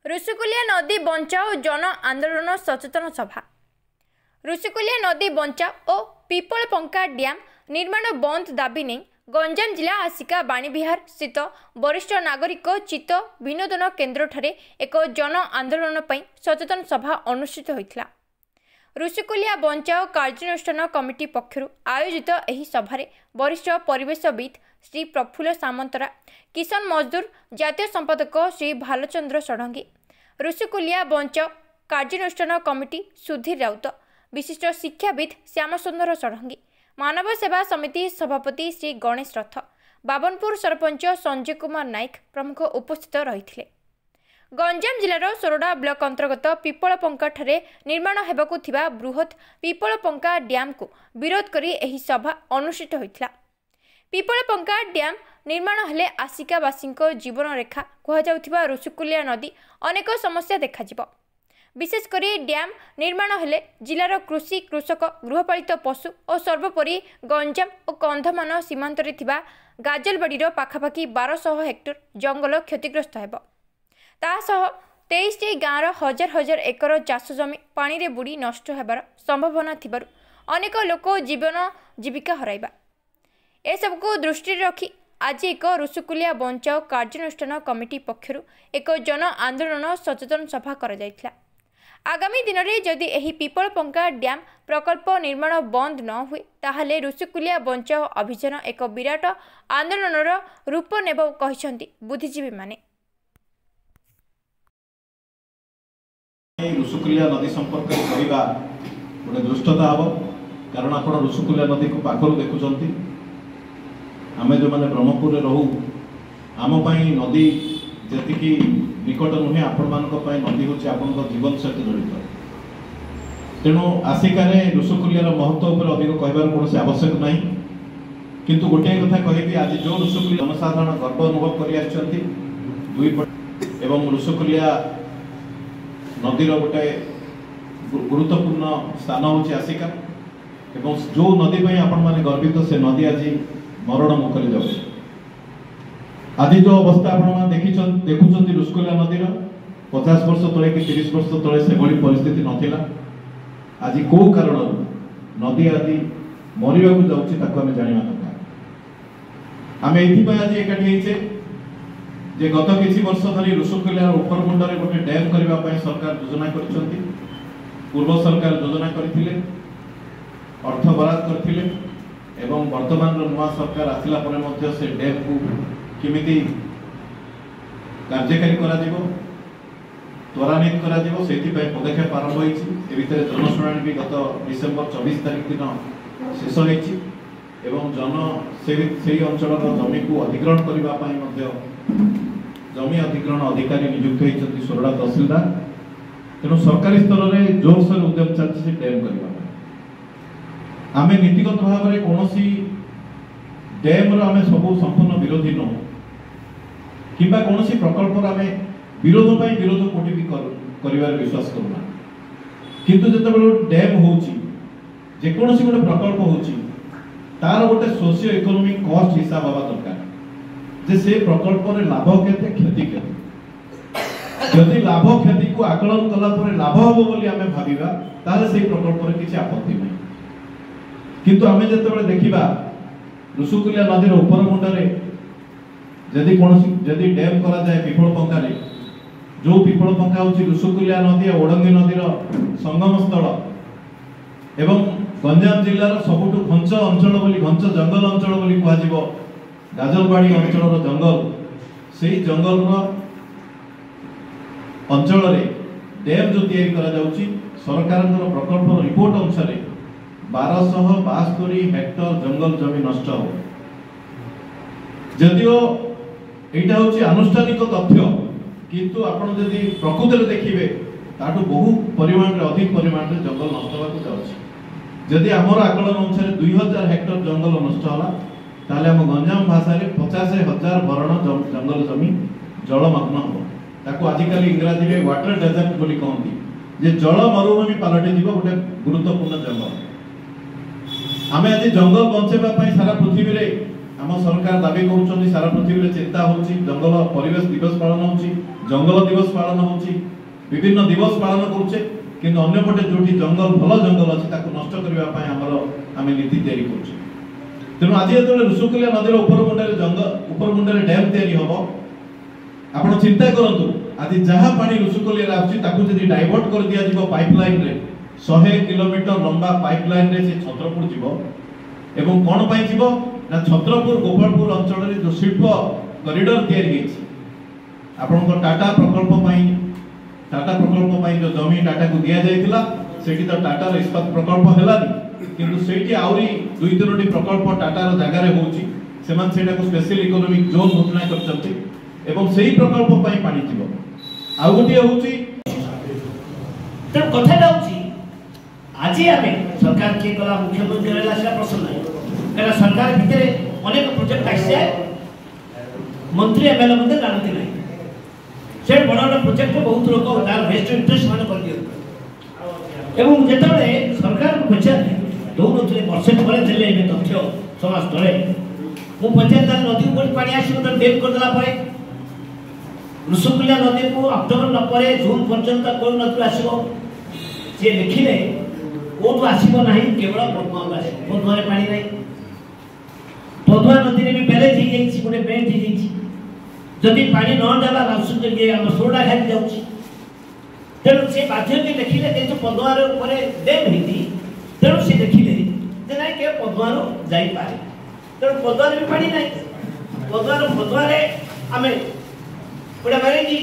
ऋषिकुलिया नदी बंचाओ जन आंदोलन सचेतन सभा। ऋषिकुलिया नदी बंचाओ और पिपलपंका डैम निर्माण बंद दाबी नहीं गंजाम जिला आसिका बाणीविहार स्थित वरिष्ठ नागरिक चित्त विनोदन केन्द्र ठारे एक जन आंदोलन पर सचेतन सभा अनुष्ठित होता। ऋषिकुलिया बंचाओ कार्यानुष्ठान कमिटी पक्षर आयोजित एही सभारे वरिष्ठ परिवेशविद श्री प्रफुल्ल सामंतरा, किशन मजदूर जातीय संपादक श्री भालचंद्र षडंगी, ऋषिकुलिया बंचाओ कार्यानुष्ठान कमिटी सुधीर राउत, विशिष्ट शिक्षाविद श्यामसुंदर षडंगी, मानव सेवा समिति सभापति श्री गणेश रथ, बाबनपुर सरपंच संजय कुमार नायक प्रमुख उपस्थित रही। गंजाम जिलार सोरडा ब्लॉक अंतर्गत पिपलपंका ठारे निर्माण हेबाकु थिबा बृहत पिपलपंका डैम को विरोध करी एही सभा अनुष्ठित होइथिला। पिपलपंका डैम निर्माण हेले आसिकावासी जीवन रेखा कहुवा ऋषिकुलिया नदी अनेक समस्या देखा। विशेषकर डैम निर्माण हेले जिलार कृषि कृषक गृहपालित पशु और सर्वोपरि गंजाम और कंधमान सीमांतरे थिबा गाजलबाड़ीर पाखापाखि 1200 हेक्टर जंगल क्षतिग्रस्त हेब। तासह 23टी गाँवर हजार हजार एकर चाष जमी पानी रे बुड़ी नष्ट होबार संभावना थिबारु अनेक लोक जीवन जीविका हराइबा। एसबू दृष्टि रखी आज एक ऋषिकुलिया बंचाओ कार्यानुष्ठान कमिटी पक्षर एक जन आंदोलन सचेतन सभा करा जायथिला। आगामी दिन में जदि एही पिपलपंका डैम प्रकल्प निर्माण बंद न हुए ताहले ऋषिकुलिया बंचाओ अभियान एक विराट आंदोलनर रूप नेब कहिसेंती बुद्धिजीवी माने। ऋषिकुलिया नदी संपर्क करवा गोटे दुष्टता हम, कारण आप ऋषिकुलिया नदी को पाखर देखुं। आम जो मैंने ब्रह्मपुर रहू आमपाई नदी जी निकट नुहे आपण नदी हूँ आपण जीवन सहित जड़ित। तेणु आसिकार ऋषिकुलियार महत्व उपर अधिक कहबार कौन आवश्यक ना, किंतु गोटे कथा कहबी आज जो ऋषिकुलिया जनसाधारण गर्व अनुभव कर ऋषिकुलिया नदीर गोटे गुरुत्वपूर्ण स्थान हूँ आसिका एवं जो नदी पर आपण मैंने गर्वित से नदी आज मरण मुखरे जाऊँ। आज जो अवस्था आप देखुं ऋषिकुलिया नदीर 50 वर्ष तले कि 30 वर्ष तले से भली परिस्थिति नथिला। आज को कारण नदी आदि मरिबाकू जाउछि ताको आमे जानिबा दरकार। आमे एथि आज एकाठी हेचे जे गत किछि वर्ष धरी ऋषिकुलिया उपरमुंडरे गोटे डैम करबा पई सरकार योजना करिसंती। पूर्व सरकार योजना करथिले, अर्थ बराद करथिले एवं वर्तमान नुआ सरकार आसिला परे मध्ये से डैम को किमिति कार्यकारी करा जिवो त्वरान्वित करा जिवो सेति पई पदक्षेप आरंभ होईछि। ए भितर जनशुणाणी भी गत डिसेंबर 24 तारिख दिन शेष होईछि एवं जन सेही अंचलर जमी को अधिग्रहण करबा पई मध्ये जमी अधिग्रहण अधिकारी नियुक्त होईछन्ति सोरडा तहसीलदार। तेणु सरकारी स्तर में जोरसोर उद्यम चलछि डैम करबा। आमे नीतिगत भाव में कौन डैम आमे सब संपूर्ण विरोधी न किंबा कौन प्रकल्प आमे विरोध कोटी भी कर विश्वास करूना, किंतु जिते डैम होची जेकोसी गोटे प्रकल्प होची तार गोटे सोशियो इकोनॉमिक कॉस्ट हिसाब हवा दरकार जे से प्रकल्प रे लाभ केते क्षति केते। यदि लाभ क्षति को आकलन कला परे लाभ हबो बोली आमे भाबिबा ताले से प्रकल्प रे किछि आपत्ति नै, किंतु आमे जते देखिबा ऋषिकुलिया नदीर उपर मुंडरे जदि डैम करा जाए पिपलपंका रे, जो पिपलपंका होची ऋषिकुलिया नदी और ओडंगी नदीर संगम स्थल एवं गंजाम जिल्लार सबुठु घंच अंचल बोली घंच जंगल अंचल बोली कहा जिवो गाजलबाड़ी अंचलर जंगल, सेही जंगल अंचल रे डैम जो तैयारी करा जाउची सरकार प्रकल्प रिपोर्ट अनुसार 1272 हेक्टर जंगल जमी नष्ट हो। जदिओ एटा होची आनुष्ठानिक तथ्य, किंतु आपण जदि प्रकृति देखिबे ताठू बहु परिमाण रे अधिक परिमाण रे जंगल नष्ट होबाकू जाउची। जदि हमर आकलन अनुसार 2000 हेक्टर जंगल नष्ट होला ताले हम गंजाम भाषा रे 50,000 भरण जंगल जमी जलमग्न हो। ताको आजिकल इंग्राजी रे वाटर डेजर्ट बोली कहंती जे जल मरुभूमि पालटी जीव गोटे गुरुत्वपूर्ण जंगल। आमे आज जंगल बंचेबा पई सारा पृथ्वी रे आम सरकार दाबी करुछन्ति सारा पृथ्वी रे चिंता होछि जंगल परिवेश दिवस पालन होछि जंगल दिवस पालन होछि विभिन्न दिवस पालन करुछे किंतु अन्य पटे जोठी जंगल भल जंगल अछि ताको नष्ट करबा पय हमर आमे नीति तयारी करुछे तेणु आज जेतले ऋषिकुल्या नदीर ऊपर मुंडे डैम तयारी हबो आपण चिंता करंतु आज जहा पानी ऋषिकुल्या आछि ताको जदि डाइवर्ट कर दिया जिवो पाइपलाइन रे 100 किलोमीटर लंबा पाइपलाइन रे से छत्रपुर जिवो एवं कोन पय जिवो ना छत्रपुर गोपालपुर अंचल रे जो शिल्प कॉरिडोर तयारी हेछि आपण को टाटा प्रकल्प पय जो जमी टाटा को दिया जायतिला सेठी तो टाटा रे इस्पात प्रकल्प हेलानी किंतु सेठी आउरी 2-3टी प्रकल्प टाटा रो जागा रे होछि सेमान सेटा को स्पेशल इकोनॉमिक जोन घोषणा करछन्ति एवं सेही प्रकल्प पय पानी जिवो आ गोटी होछि तो कथाटा होछि आज आमे सरकार के कला मुख्यमंत्री रहला से प्रश्न नहीं कारण सरकार भितर अनेक प्रोजेक्ट आइसे मंत्री एमएलए मध्ये जानते नहीं से बड़ बड़ प्रोजेक्ट बहुत लोक तार बेस्ट इंटरेस्ट मान कर दियो एवं जेतबे सरकार को पछार दो नथले वर्षे परे देले ए तथ्य समाज तळे मु पंचायत नदी ऊपर पानी आसी तो डेम कर देला परे ऋषिकुल्या नदी को अक्टोबर न परे जून पर्यंत कोन नदी आसीबो से लिखिले कोन आसीबो नाही केवल पद्मा आसीबो पद्मा रे पानी नाही पद्मा नदी रे भी बैलेज ही जाई गोटे बेंट ही जाई जदि पानी न देला रासुन जे हम सोडा खाइ जाउची तेणु से बाध्य के देखिले जे पद्मा रे ऊपर डैम हिती तेणु से देखिले जे नाही के पद्मा रो जाई पारे तेणु पद्मा रे भी पानी नाही पद्मा रे हमें गोटे बैलेज ही